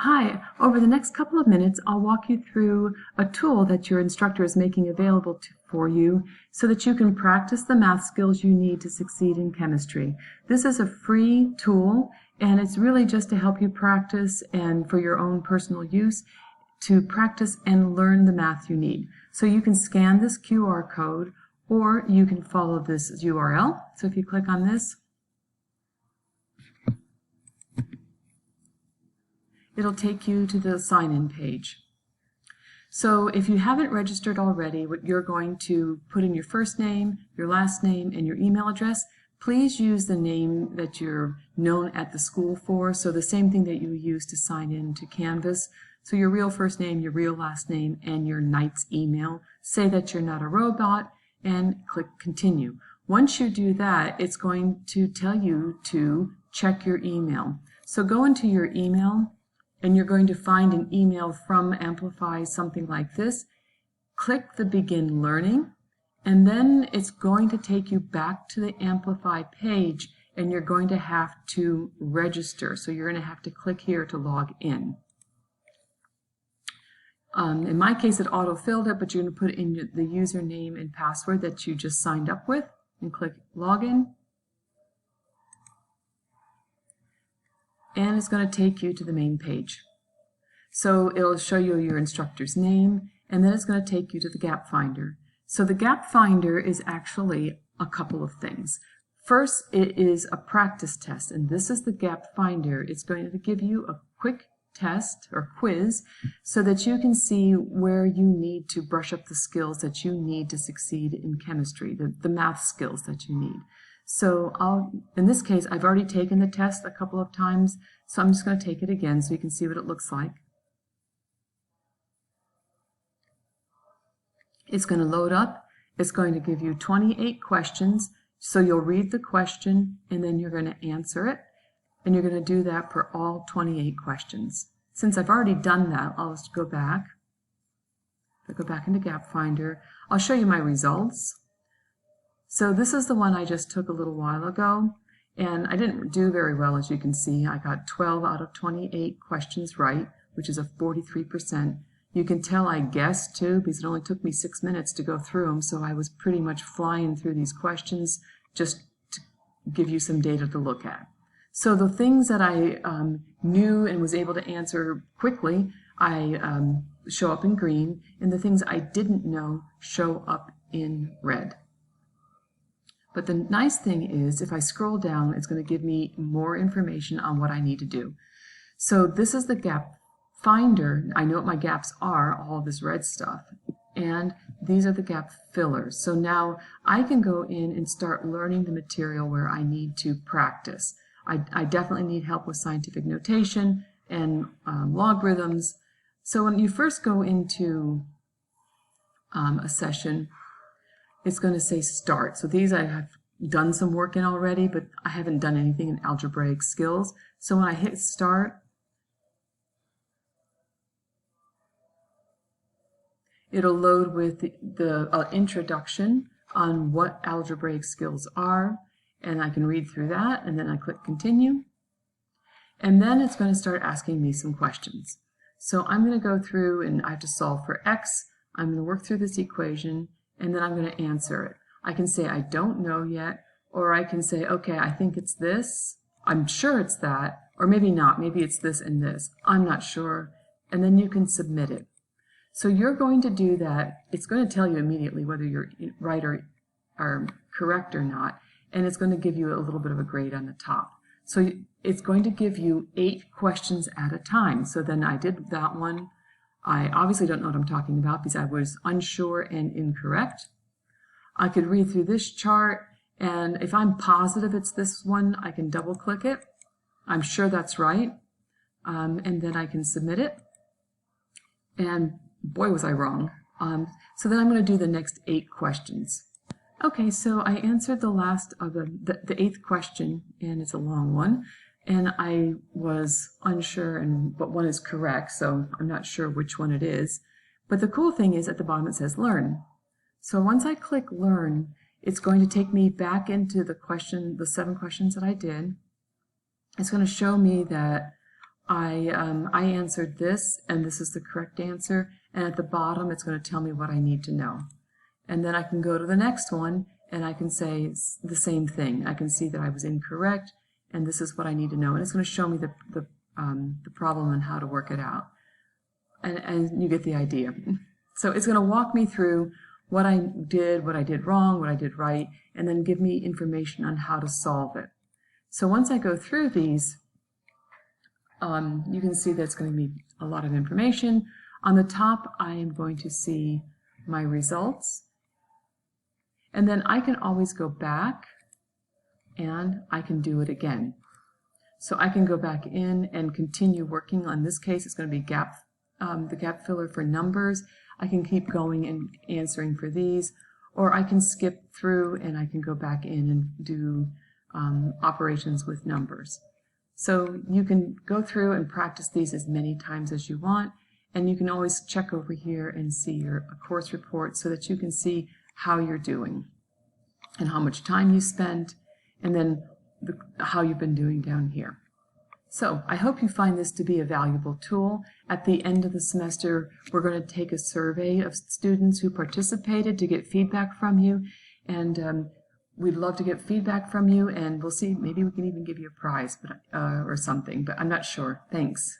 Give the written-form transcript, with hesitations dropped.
Hi, over the next couple of minutes, I'll walk you through a tool that your instructor is making available for you so that you can practice the math skills you need to succeed in chemistry. This is a free tool, and it's really just to help you practice and for your own personal use to practice and learn the math you need. So you can scan this QR code or you can follow this URL. So if you click on this, it'll take you to the sign-in page. So if you haven't registered already, what you're going to put in your first name, your last name, and your email address. Please use the name that you're known at the school for, so the same thing that you use to sign in to Canvas. So your real first name, your real last name, and your Knight's email. Say that you're not a robot, and click Continue. Once you do that, it's going to tell you to check your email. So go into your email, and you're going to find an email from Amplify, something like this. Click the Begin Learning, and then it's going to take you back to the Amplify page, and you're going to have to register. So you're going to have to click here to log in. In my case, it auto-filled it, but you're going to put in the username and password that you just signed up with, and click Login. And it's going to take you to the main page. So it'll show you your instructor's name, and then it's going to take you to the Gap Finder. So the Gap Finder is actually a couple of things. First, it is a practice test, and this is the Gap Finder. It's going to give you a quick test or quiz so that you can see where you need to brush up the skills that you need to succeed in chemistry, the math skills that you need. So in this case, I've already taken the test a couple of times, so I'm just going to take it again so you can see what it looks like. It's going to load up. It's going to give you 28 questions, so you'll read the question and then you're going to answer it, and you're going to do that for all 28 questions. Since I've already done that, I'll just go back. If I go back into Gap Finder, I'll show you my results. So this is the one I just took a little while ago, and I didn't do very well, as you can see. I got 12 out of 28 questions right, which is a 43%. You can tell I guessed too, because it only took me 6 minutes to go through them, so I was pretty much flying through these questions just to give you some data to look at. So the things that I knew and was able to answer quickly, I show up in green, and the things I didn't know show up in red. But the nice thing is, if I scroll down, it's going to give me more information on what I need to do. So this is the Gap Finder. I know what my gaps are, all of this red stuff. And these are the gap fillers. So now I can go in and start learning the material where I need to practice. I definitely need help with scientific notation and logarithms. So when you first go into a session, it's going to say Start. So these I have done some work in already, but I haven't done anything in algebraic skills. So when I hit Start, it'll load with the introduction on what algebraic skills are, and I can read through that, and then I click Continue. And then it's going to start asking me some questions. So I'm going to go through, and I have to solve for x. I'm going to work through this equation, and then I'm going to answer it. I can say I don't know yet, or I can say, okay, I think it's this, I'm sure it's that, or maybe not, maybe it's this and this, I'm not sure, and then you can submit it. So you're going to do that. It's going to tell you immediately whether you're right or correct or not, and it's going to give you a little bit of a grade on the top. So it's going to give you 8 questions at a time. So then I did that one. I obviously don't know what I'm talking about because I was unsure and incorrect. I could read through this chart, and if I'm positive it's this one, I can double click it. I'm sure that's right, and then I can submit it. And boy, was I wrong. So then I'm going to do the next 8 questions. Okay, so I answered the last of the 8th question, and it's a long one. And I was unsure and what one is correct, so I'm not sure which one it is. But the cool thing is at the bottom it says Learn. So once I click Learn, it's going to take me back into the 7 questions that I did. It's going to show me that I answered this, and this is the correct answer, and at the bottom it's going to tell me what I need to know. And then I can go to the next one, and I can say the same thing. I can see that I was incorrect, and this is what I need to know. And it's going to show me the problem and how to work it out. And you get the idea. So it's going to walk me through what I did wrong, what I did right, and then give me information on how to solve it. So once I go through these, you can see that's going to be a lot of information. On the top, I am going to see my results. And then I can always go back and I can do it again. So I can go back in and continue working. On this case, it's going to be the gap filler for numbers. I can keep going and answering for these, or I can skip through and I can go back in and do operations with numbers. So you can go through and practice these as many times as you want, and you can always check over here and see your course report so that you can see how you're doing and how much time you spent, and then how you've been doing down here. So I hope you find this to be a valuable tool. At the end of the semester, we're going to take a survey of students who participated to get feedback from you, and we'd love to get feedback from you, and we'll see, maybe we can even give you a prize or something, but I'm not sure. Thanks.